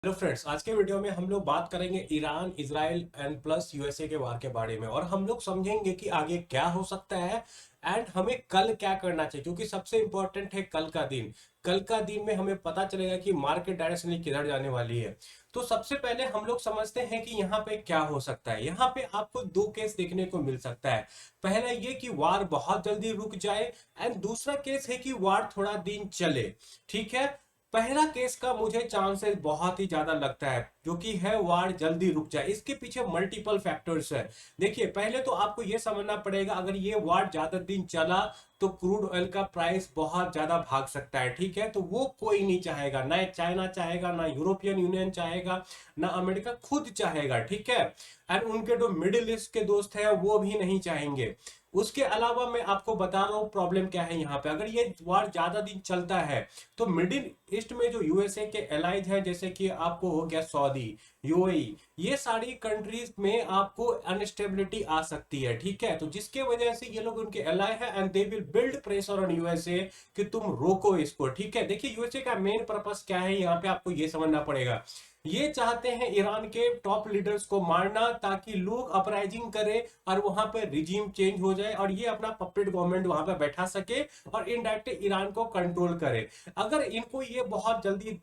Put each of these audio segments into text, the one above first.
Hello friends, आज के video में हम लोग बात करेंगे Iran, Israel and plus USA के वार के बारे में। और हम लोग समझेंगे कि आगे क्या हो सकता है एंड हमें कल क्या करना चाहिए, क्योंकि सबसे इंपॉर्टेंट है कल का दिन। कल का दिन में हमें पता चलेगा कि मार्केट डायरेक्शनली किधर जाने वाली है। तो सबसे पहले हम लोग समझते हैं कि यहाँ पे क्या हो सकता है। यहाँ पे आपको दो केस देखने को मिल सकता है। पहला ये कि वार बहुत जल्दी रुक जाए एंड दूसरा केस है कि वार थोड़ा दिन चले। ठीक है। पहला केस का मुझे चांसेस बहुत ही ज्यादा लगता है, जो कि है वार जल्दी रुक जाए। इसके पीछे मल्टीपल फैक्टर्स है। देखिए, पहले तो आपको यह समझना पड़ेगा, अगर ये वार ज्यादा दिन चला तो क्रूड ऑयल का प्राइस बहुत ज्यादा भाग सकता है। ठीक है, तो वो कोई नहीं चाहेगा, ना चाइना चाहेगा, ना यूरोपियन यूनियन चाहेगा, ना अमेरिका खुद चाहेगा। ठीक है। एंड उनके जो मिडिल ईस्ट के दोस्त हैं वो भी नहीं चाहेंगे। उसके अलावा मैं आपको बता रहा हूँ प्रॉब्लम क्या है यहाँ पे। अगर ये वार ज्यादा दिन चलता है तो मिडिल ईस्ट में जो यूएसए के एलाइज है, जैसे कि आपको हो गया सऊदी, यूएई, ये सारी कंट्रीज में आपको अनस्टेबिलिटी आ सकती है। ठीक है, तो जिसके वजह से ये लोग उनके एलाई है and they will build pressure on USA कि तुम रोको इसको। ठीक है, देखिए यूएसए का मेन पर्पस क्या है यहाँ पे आपको ये समझना पड़ेगा। ये चाहते हैं ईरान के टॉप लीडर्स को मारना, ताकि लोग अपराइजिंग करें और वहां पर रिजीम चेंज हो जाए और ये अपना पपेट गवर्नमेंट वहां पर बैठा सके और इनडायरेक्टली ईरान को कंट्रोल करे। अगर इनको ये बहुत जल्दी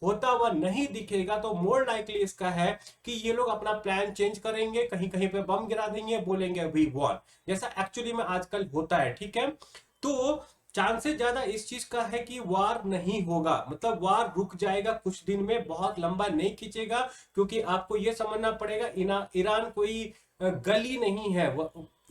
होता हुआ नहीं दिखेगा तो मोर लाइकली इसका है कि ये लोग अपना प्लान चेंज करेंगे, कहीं कहीं पे बम गिरा देंगे, बोलेंगे वी वॉन, जैसा एक्चुअली में आजकल होता है। ठीक है, तो चांसेस ज्यादा इस चीज का है कि वार नहीं होगा, मतलब वार रुक जाएगा कुछ दिन में, बहुत लंबा नहीं खींचेगा। क्योंकि आपको यह समझना पड़ेगा, ईरान कोई गली नहीं है।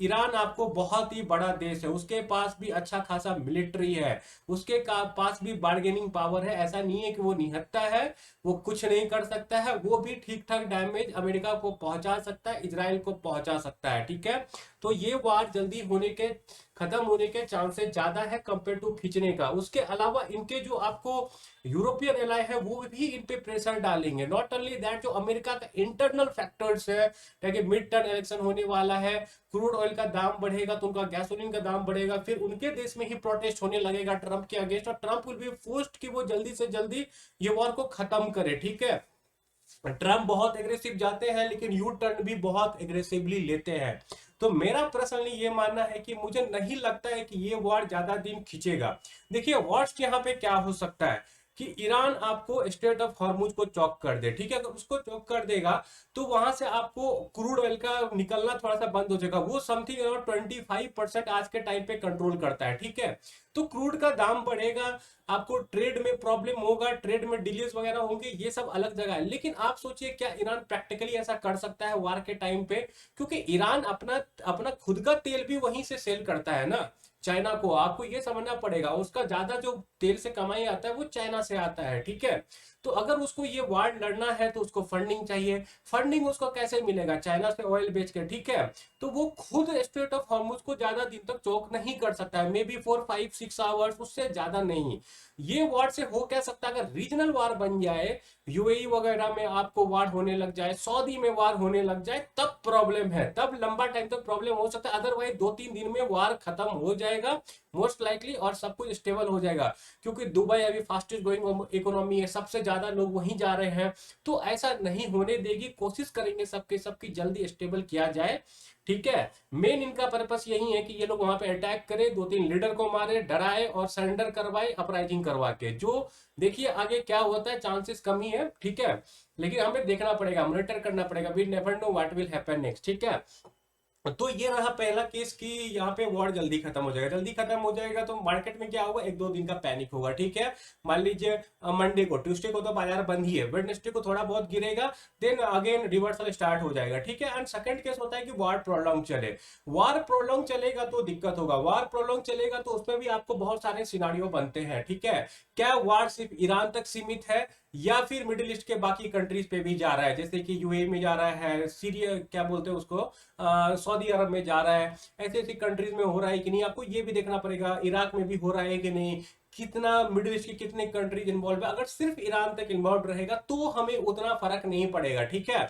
ईरान आपको बहुत ही बड़ा देश है, उसके पास भी अच्छा खासा मिलिट्री है, उसके पास भी बार्गेनिंग पावर है। ऐसा नहीं है कि वो निहत्था है, वो कुछ नहीं कर सकता है। वो भी ठीक ठाक डैमेज अमेरिका को पहुंचा सकता है, इजराइल को पहुंचा सकता है। ठीक है, तो ये वार जल्दी होने के, खत्म होने के चांसेस ज्यादा है कंपेयर टू खींचने का। उसके अलावा इनके जो आपको यूरोपियन एलाई है वो भी इन पे प्रेशर डालेंगे। नॉट ओनली दैट, जो अमेरिका का इंटरनल फैक्टर्स है, ताकि मिड टर्म इलेक्शन होने वाला है, क्रूड ऑयल का दाम बढ़ेगा तो उनका गैसोलीन का दाम बढ़ेगा, फिर उनके देश में ही प्रोटेस्ट होने लगेगा ट्रंप के अगेंस्ट, और ट्रंप विल बी फोर्स्ड कि वो जल्दी से जल्दी ये वॉर को खत्म करे। ठीक है, ट्रम्प बहुत एग्रेसिव जाते हैं लेकिन यू टर्न भी बहुत एग्रेसिवली लेते हैं। तो मेरा पर्सनली ये मानना है कि मुझे नहीं लगता है कि ये वॉर ज्यादा दिन खींचेगा। देखिए, वर्स्ट यहाँ पे क्या हो सकता है कि ईरान आपको स्ट्रेट ऑफ हॉर्मुज को चौक कर दे। ठीक है, अगर उसको चौक कर देगा तो वहां से आपको क्रूड ऑयल का निकलना थोड़ा सा बंद हो जाएगा। वो समथिंग अराउंड 25% आज के टाइम पे कंट्रोल करता है। ठीक है, तो क्रूड का दाम बढ़ेगा, आपको ट्रेड में प्रॉब्लम होगा, ट्रेड में डिलेस वगैरह होंगे, ये सब अलग जगह है। लेकिन आप सोचिए, क्या ईरान प्रैक्टिकली ऐसा कर सकता है वार के टाइम पे? क्योंकि ईरान अपना अपना खुद का तेल भी वहीं से सेल करता है ना चाइना को। आपको ये समझना पड़ेगा, उसका ज्यादा जो तेल से कमाई आता है वो चाइना से आता है। ठीक है, तो अगर उसको ये वार लड़ना है तो उसको फंडिंग चाहिए। फंडिंग उसको कैसे मिलेगा? चाइना से ऑयल बेच के। ठीक है, तो वो खुद स्ट्रेट ऑफ हॉर्मुज को ज्यादा दिन तक चोक नहीं कर सकता है, मे बी 4 5 6 आवर्स, उससे ज्यादा नहीं। ये वार से हो क्या सकता है? अगर रीजनल वार बन जाए, यूएई वगैरह में आपको वार होने लग जाए, सऊदी में वार होने लग जाए, तब प्रॉब्लम है, तब लंबा टाइम तक प्रॉब्लम हो सकता है। अदरवाइज 2 3 दिन में वार खत्म हो जाएगा मोस्ट लाइकली, और सब कुछ स्टेबल हो जाएगा। क्योंकि दुबई अभी फास्टेस्ट ग्रोइंग इकोनॉमी है, सबसे ज्यादा लोग वहीं जा रहे हैं। तो ऐसा नहीं होने देगी, कोशिश करेंगे सबके सबकी जल्दी स्टेबल किया जाए। ठीक है, मेन इनका पर्पस यही है कि ये लोग वहां पे अटैक करें, 2 3 लीडर को मारे, डराए और सरेंडर करवाए अपराइजिंग करवा के। जो देखिए आगे क्या होता है, चांसेस कम ही है। ठीक है, लेकिन हमें देखना पड़ेगा, मॉनिटर करना पड़ेगा, we never know what will happen next. ठीक है, तो ये रहा पहला केस कि यहाँ पे वॉर जल्दी खत्म हो जाएगा। जल्दी खत्म हो जाएगा तो मार्केट में क्या होगा, 1 2 दिन का पैनिक होगा। ठीक है, मान लीजिए मंडे को, ट्यूसडे को तो बाजार बंद ही है, वेडनेसडे को थोड़ा बहुत गिरेगा, देन अगेन रिवर्सल स्टार्ट हो जाएगा। ठीक है, एंड सेकंड केस होता है कि वार प्रोलॉन्ग चले। वार प्रोलॉन्ग चलेगा तो दिक्कत होगा, वार प्रोलॉन्ग चलेगा तो उसमें भी आपको बहुत सारे सिनारियो बनते हैं। ठीक है, क्या वार सिर्फ ईरान तक सीमित है या फिर मिडिल ईस्ट के बाकी कंट्रीज पे भी जा रहा है? जैसे कि यूएई में जा रहा है, सीरिया क्या बोलते हैं उसको, सऊदी अरब में जा रहा है, ऐसी ऐसी कंट्रीज में हो रहा है कि नहीं, आपको ये भी देखना पड़ेगा। इराक में भी हो रहा है कि नहीं, कितना मिडिल ईस्ट की कितने कंट्रीज इन्वॉल्व है। अगर सिर्फ ईरान तक इन्वॉल्व रहेगा तो हमें उतना फर्क नहीं पड़ेगा। ठीक है,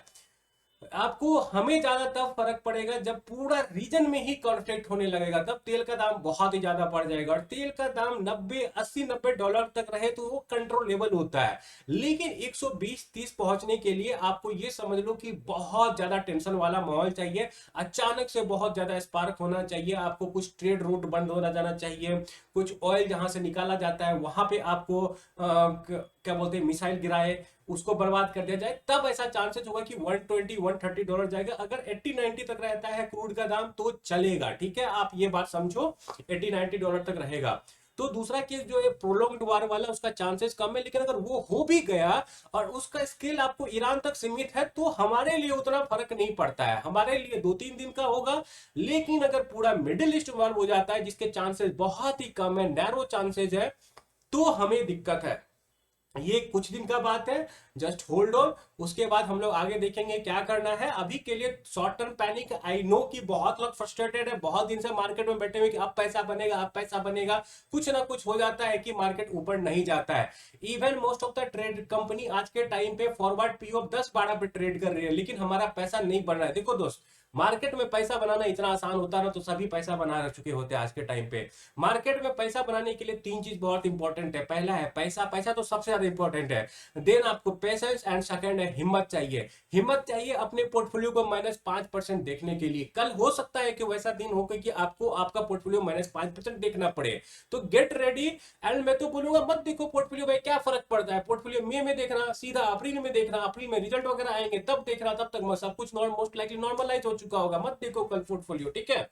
आपको हमें ज्यादा तब फर्क पड़ेगा जब पूरा रीजन में ही कॉन्फ्लिक्ट होने लगेगा, तब तेल का दाम बहुत ही ज्यादा बढ़ जाएगा। और तेल का दाम 90 80 90 डॉलर तक रहे तो वो कंट्रोलेबल होता है। लेकिन 120 30 पहुंचने के लिए आपको ये समझ लो कि बहुत ज्यादा टेंशन वाला माहौल चाहिए। अचानक से बहुत ज्यादा स्पार्क होना चाहिए, आपको कुछ ट्रेड रूट बंद होना जाना चाहिए, कुछ ऑयल जहां से निकाला जाता है वहां पे आपको क्या बोलते हैं मिसाइल गिराए, उसको बर्बाद कर दिया जाए, तब ऐसा चांसेस होगा कि 120 130 डॉलर जाएगा। अगर 80 90 तक रहता है क्रूड का दाम तो चलेगा, ठीक है, आप ये बात समझो, 80 90 डॉलर तक रहेगा। तो दूसरा केस जो है प्रोलोंग्ड वार वाला, उसका चांसेस कम है। लेकिन अगर वो हो भी गया और उसका स्केल आपको ईरान तक सीमित है तो हमारे लिए उतना फर्क नहीं पड़ता है, हमारे लिए 2 3 दिन का होगा। लेकिन अगर पूरा मिडिल ईस्ट इन्वॉल्व हो जाता है जिसके चांसेस बहुत ही कम है, नैरो चांसेस है, तो हमें दिक्कत है। ये कुछ दिन का बात है, जस्ट होल्ड ऑन। उसके बाद हम लोग आगे देखेंगे क्या करना है। अभी के लिए short term panic, I know कि बहुत लोग फ्रस्ट्रेटेड है, बहुत दिन से मार्केट में बैठे हुए कि अब पैसा बनेगा अब पैसा बनेगा, कुछ ना कुछ हो जाता है कि मार्केट ऊपर नहीं जाता है। Even most of the trade company आज के टाइम पे फॉरवर्ड पीओ 10 12 पे ट्रेड कर रही है, लेकिन हमारा पैसा नहीं बन रहा है। देखो दोस्त, मार्केट में पैसा बनाना इतना आसान होता है ना तो सभी पैसा बना चुके होते हैं आज के टाइम पे। मार्केट में पैसा बनाने के लिए 3 चीज बहुत इंपॉर्टेंट है। पहला है पैसा, पैसा तो सबसे ज्यादा इंपॉर्टेंट है। देन आपको पेशेंस एंड सेकंड है हिम्मत चाहिए। हिम्मत चाहिए अपने पोर्टफोलियो को -5% देखने के लिए। कल हो सकता है कि वैसा दिन हो कि आपको आपका पोर्टफोलियो -5% देखना पड़े, तो गेट रेडी। एंड मैं तो बोलूंगा मत देखो पोर्टफोलियो भाई, क्या फर्क पड़ता है, पोर्टफोलियो मई में देखना, सीधा अप्रैल में देखना, अप्रैल में रिजल्ट वगैरह आएंगे तब देखना, तब तक सब कुछ मोस्ट लाइकली नॉर्मलाइज हो चुका होगा, मत देखो कल पोर्टफोलियो, ठीक है।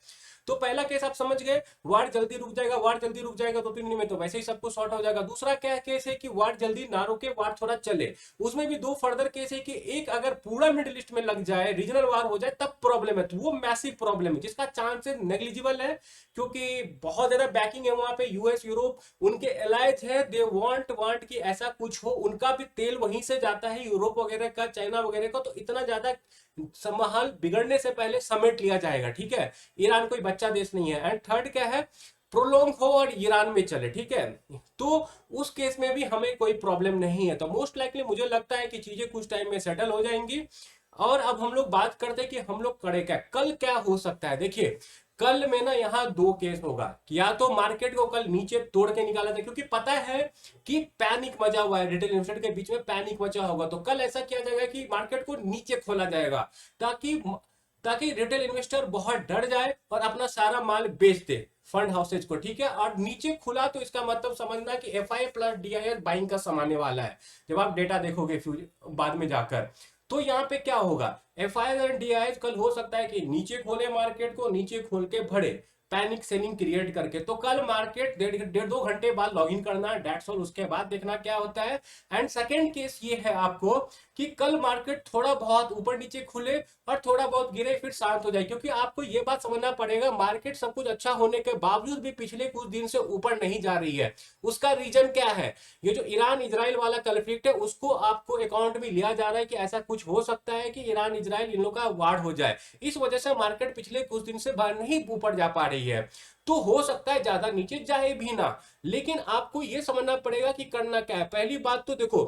तो पहला केस आप समझ गए, वार जल्दी रुक जाएगा, वार जल्दी रुक जाएगा 2 3 दिन में तो वैसे ही सब कुछ सॉर्ट हो जाएगा। दूसरा क्या केस है कि वार जल्दी ना रुके, वार थोड़ा चले, उसमें भी 2 फर्दर केस है कि एक अगर पूरा मिडिल ईस्ट में लग जाए, रीजनल वार हो जाए तब प्रॉब्लम है, तो वो मैसिव प्रॉब्लम है जिसका चांसेस नेग्लिजिबल है, क्योंकि बहुत ज्यादा बैकिंग है वहां पे, यूएस यूरोप उनके एलाइज है, दे वांट वांट कि ऐसा कुछ हो, उनका भी तेल वहीं से जाता है यूरोप वगैरह का, चाइना वगैरह का, तो इतना ज्यादा माहौल बिगड़ने से पहले समेट लिया जाएगा, ठीक है। ईरान कोई बच्चा देश नहीं है। एंड थर्ड क्या है, प्रोलोंग हो और ईरान में चले, ठीक है, तो उस केस में भी हमें कोई प्रॉब्लम नहीं है। तो मोस्ट लाइकली मुझे लगता है कि चीजें कुछ टाइम में सेटल हो जाएंगी। और अब हम लोग बात करते हैं कि हम लोग करे क्या, कल क्या हो सकता है। देखिए कल में ना यहाँ 2 केस होगा, या तो मार्केट को कल नीचे तोड़ के निकाला जाए, क्योंकि पता है कि पैनिक मचा हुआ है, रिटेल इन्वेस्टर के बीच में पैनिक मचा होगा, तो कल ऐसा किया जाएगा कि मार्केट को नीचे खोला जाएगा, ताकि ताकि रिटेल इन्वेस्टर बहुत डर जाए और अपना सारा माल बेच दे फंड हाउसेज को, ठीक है। और नीचे खुला तो इसका मतलब समझना कि एफआई प्लस डीआईएस बाइंग का समाने वाला है, जब आप डेटा देखोगे बाद में जाकर। तो यहाँ पे क्या होगा, एफआई एंड डीआईएस कल हो सकता है कि नीचे खोले, मार्केट को नीचे खोल के भरे, पैनिक सेलिंग क्रिएट करके। तो कल मार्केट 1.5 2 घंटे बाद लॉग इन करना, डेट्स ऑल, उसके बाद देखना क्या होता है। एंड सेकंड केस ये है आपको कि कल मार्केट थोड़ा बहुत ऊपर नीचे खुले और थोड़ा बहुत गिरे फिर शांत हो जाए, क्योंकि आपको ये बात समझना पड़ेगा मार्केट सब कुछ अच्छा होने के बावजूद भी पिछले कुछ दिन से ऊपर नहीं जा रही है। उसका रीजन क्या है, ये जो ईरान इजराइल वाला कॉन्फ्लिक्ट है उसको आपको अकाउंट में लिया जा रहा है कि ऐसा कुछ हो सकता है कि ईरान इजराइल इन लोगों का वार हो जाए, इस वजह से मार्केट पिछले कुछ दिन से बाहर नहीं ऊपर जा पा रही है। तो हो सकता है ज्यादा नीचे जाए भी ना, लेकिन आपको यह समझना पड़ेगा कि करना क्या है। पहली बात तो देखो,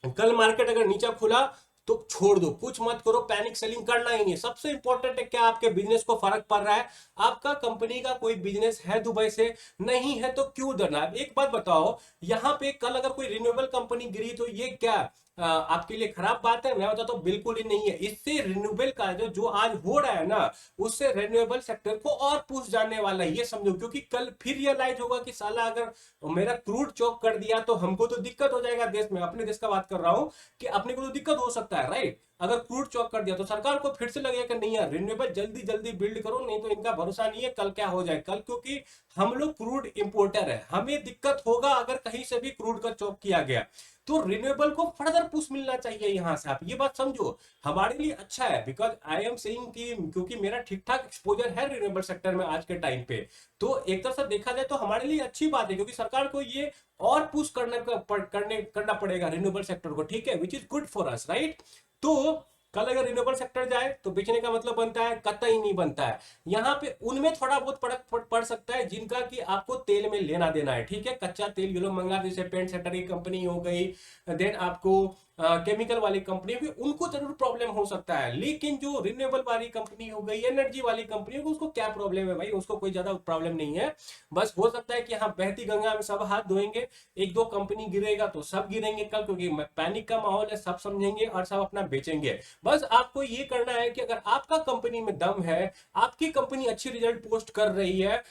कल मार्केट अगर नीचा खुला तो छोड़ दो, कुछ मत करो, पैनिक सेलिंग करना ही नहीं। सबसे इंपॉर्टेंट है क्या आपके बिजनेस को फर्क पड़ रहा है, आपका कंपनी का कोई बिजनेस है दुबई से, नहीं है तो क्यों डरना। एक बात बताओ, यहां पे कल अगर कोई रिन्यूएबल कंपनी गिरी तो ये क्या आपके लिए खराब बात है? मैं बताता हूं बिल्कुल ही नहीं है। इससे रिन्यूएबल का जो आज हो रहा है ना, उससे रिन्यूएबल सेक्टर को और पुश जाने वाला है, ये समझो। क्योंकि कल फिर रियलाइज होगा कि साला अगर मेरा क्रूड चौक कर दिया तो हमको तो दिक्कत हो जाएगा देश में, अपने देश का बात कर रहा हूं कि अपने को तो दिक्कत हो सकता है, राइट। अगर क्रूड चौक कर दिया तो सरकार को फिर से लगेगा कि नहीं यार रिन्यूएबल जल्दी जल्दी बिल्ड करो, नहीं तो इनका भरोसा नहीं है कल क्या हो जाए कल। क्योंकि हम लोग क्रूड इंपोर्टर है, हमें दिक्कत होगा अगर कहीं से भी क्रूड का चौक किया गया, तो रिन्यूएबल को फर्दर पुश मिलना चाहिए यहां से, आप ये बात समझो। हमारे लिए अच्छा है, बिकॉज आई एम सेइंग कि क्योंकि मेरा ठीक ठाक एक्सपोजर है रिन्यूएबल सेक्टर में आज के टाइम पे, तो एक तरह से देखा जाए तो हमारे लिए अच्छी बात है, क्योंकि सरकार को ये और पुश करना पड़ेगा रिन्यूएबल सेक्टर को, ठीक है, which is good for us, right. तो कल अगर रिन्यूएबल सेक्टर जाए तो बेचने का मतलब बनता है, कतई नहीं बनता है। यहाँ पे उनमें थोड़ा बहुत फर्क पड़ सकता है जिनका कि आपको तेल में लेना देना है, ठीक है। कच्चा तेल ये लोग मंगा, जैसे पेंट सेक्टर की कंपनी हो गई, देन आपको केमिकल वाली कंपनी होगी उनको जरूर प्रॉब्लम हो सकता है, लेकिन जो रिन्यूएबल वाली कंपनी हो गई, एनर्जी वाली कंपनी होगी, उसको क्या प्रॉब्लम है भाई, उसको कोई ज्यादा प्रॉब्लम नहीं है। बस हो सकता है कि हाँ बहती गंगा में सब हाथ धोएंगे, एक दो कंपनी गिरेगा तो सब गिरेंगे कल, क्योंकि पैनिक का माहौल है, सब समझेंगे और सब अपना बेचेंगे। बस आपको ये करना है कि अगर आपका कंपनी में दम है, आपकी कंपनी अच्छी रिजल्ट पोस्ट कर रही है,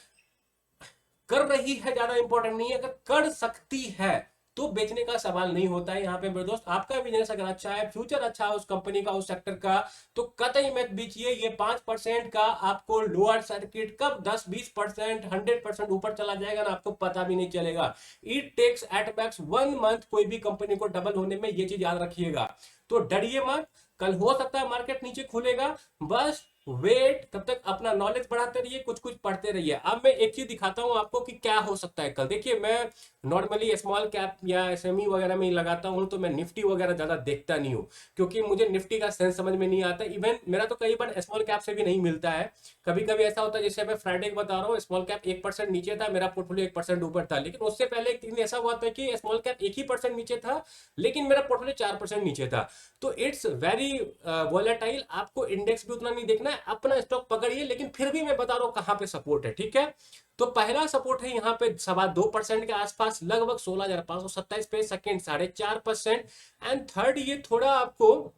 ज्यादा इंपॉर्टेंट नहीं है, अगर कर सकती है तो बेचने का सवाल नहीं होता है यहाँ पे मेरे दोस्त। आपका बिजनेस अगर अच्छा है, फ्यूचर अच्छा है उस कंपनी का, उस सेक्टर का, तो कतई मत बेचिए। ये 5% का आपको लोअर सर्किट कब 10-20% 100% ऊपर चला जाएगा ना, आपको पता भी नहीं चलेगा। It takes at max 1 month कोई भी कंपनी को डबल होने में, ये चीज याद रखिएगा। तो डरिए मत, कल हो सकता है मार्केट नीचे खुलेगा, बस वेट, तब तक अपना नॉलेज बढ़ाते रहिए, कुछ कुछ पढ़ते रहिए। अब मैं एक चीज दिखाता हूं आपको कि क्या हो सकता है कल। देखिए मैं नॉर्मली स्मॉल कैप या एसएमई वगैरह में ही लगाता हूं, तो मैं निफ्टी वगैरह ज्यादा देखता नहीं हूं, क्योंकि मुझे निफ्टी का सेंस समझ में नहीं आता। इवन मेरा तो कई बार स्मॉल कैप से भी नहीं मिलता है। कभी कभी ऐसा होता है, जैसे मैं फ्राइडे को बता रहा हूँ, स्मॉल कैप 1% नीचे था, मेरा पोर्टफोलियो 1% ऊपर था, लेकिन उससे पहले एक दिन ऐसा हुआ था कि स्मॉल कैप 1% नीचे था, लेकिन मेरा पोर्टफोलियो 4% नीचे था। तो इट्स वेरी वॉलेटाइल, आपको इंडेक्स भी उतना नहीं देखना है, अपना स्टॉक पकड़िए, लेकिन फिर भी मैं बता रहा हूं कहां पे सपोर्ट है, ठीक है। तो पहला सपोर्ट है यहाँ पे 2.25% के आसपास, लगभग 16,527 पे, सेकेंड 4.5%, एंड थर्ड ये थोड़ा आपको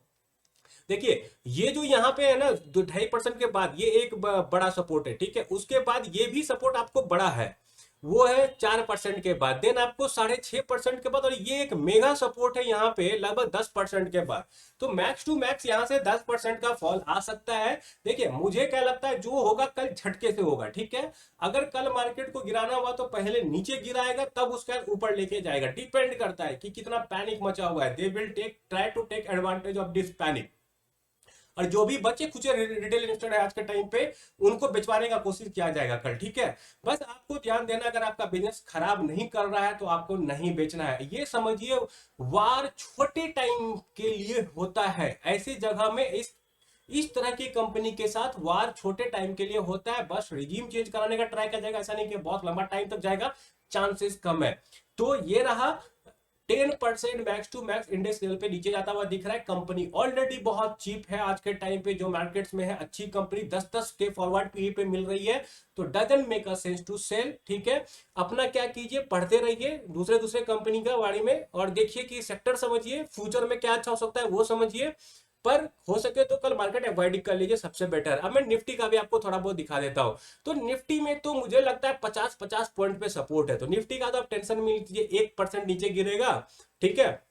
देखिए, ये जो यहाँ पे है ना 2.5% के बाद, ये एक बड़ा सपोर्ट है, ठीक है। उसके बाद ये भी सपोर्ट आपको बड़ा है, वो है 4% के बाद, देन आपको 6.5% के बाद, और ये एक मेगा सपोर्ट है यहाँ पे लगभग 10% के बाद। तो मैक्स टू मैक्स यहाँ से 10% का फॉल आ सकता है। देखिए मुझे क्या लगता है, जो होगा कल झटके से होगा, ठीक है। अगर कल मार्केट को गिराना हुआ तो पहले नीचे गिराएगा, तब उसका ऊपर लेके जाएगा, डिपेंड करता है कि कितना पैनिक मचा हुआ है। They will try to take advantage of this panic, और जो भी बचे खुचे रिटेल इन्वेस्टर है आज के टाइम पे, उनको बेचवाने का कोशिश किया जाएगा कल, ठीक है। बस आपको ध्यान देना, अगर आपका बिजनेस खराब नहीं कर रहा है तो आपको नहीं बेचना है। ये समझिए, वार छोटे टाइम के लिए होता है, ऐसी जगह में इस तरह की कंपनी के साथ वार छोटे टाइम के लिए होता है। बस रिजीम चेंज कराने का ट्राई कर जाएगा, ऐसा नहीं कि बहुत लंबा टाइम तक जाएगा, चांसेस कम है। तो ये रहा, 10% max to max index level पे नीचे जाता हुआ दिख रहा है। कंपनी ऑलरेडी बहुत चीप है आज के टाइम पे, जो मार्केट्स में है अच्छी कंपनी 10-10 के फॉरवर्ड पीई पे मिल रही है, तो doesn't make a sense to sell, ठीक है। अपना क्या कीजिए, पढ़ते रहिए दूसरे दूसरे कंपनी का बारे में, और देखिए कि सेक्टर समझिए, फ्यूचर में क्या अच्छा हो सकता है वो समझिए। पर हो सके तो कल मार्केट अवॉइड कर लीजिए, सबसे बेटर। अब मैं निफ्टी का भी आपको थोड़ा बहुत दिखा देता हूं। तो निफ्टी में तो मुझे लगता है 50-50 पॉइंट पे सपोर्ट है, तो निफ्टी का तो आप टेंशन में लीजिए, 1% नीचे गिरेगा, ठीक है,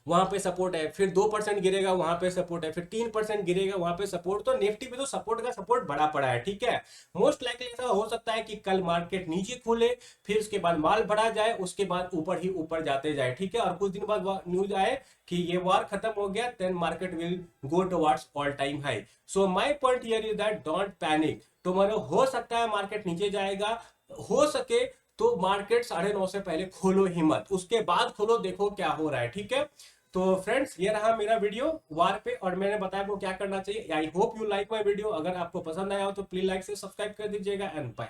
वहां पे सपोर्ट है, फिर 2% गिरेगा, वहां पे सपोर्ट है, फिर 3% गिरेगा, वहां पे सपोर्ट। तो निफ्टी पे तो सपोर्ट का सपोर्ट बड़ा पड़ा है, ठीक है। मोस्ट लाइकली ऐसा हो सकता है कि कल मार्केट नीचे खुले, फिर उसके बाद माल बढ़ा जाए, उसके बाद ऊपर ही ऊपर जाते जाए, ठीक है, और कुछ दिन बाद न्यूज आए कि ये वार खत्म हो गया, then market will go towards all time high. So my point here is that don't panic. Tomorrow हो सकता है मार्केट नीचे जाएगा, हो सके तो मार्केट 9:30 से पहले खोलो ही मत, उसके बाद खोलो, देखो क्या हो रहा है, ठीक है। तो फ्रेंड्स ये रहा मेरा वीडियो वार पे, और मैंने बताया आपको क्या करना चाहिए। I hope you like my video, अगर आपको पसंद आया हो तो प्लीज लाइक से सब्सक्राइब कर दीजिएगा, एंड बाय।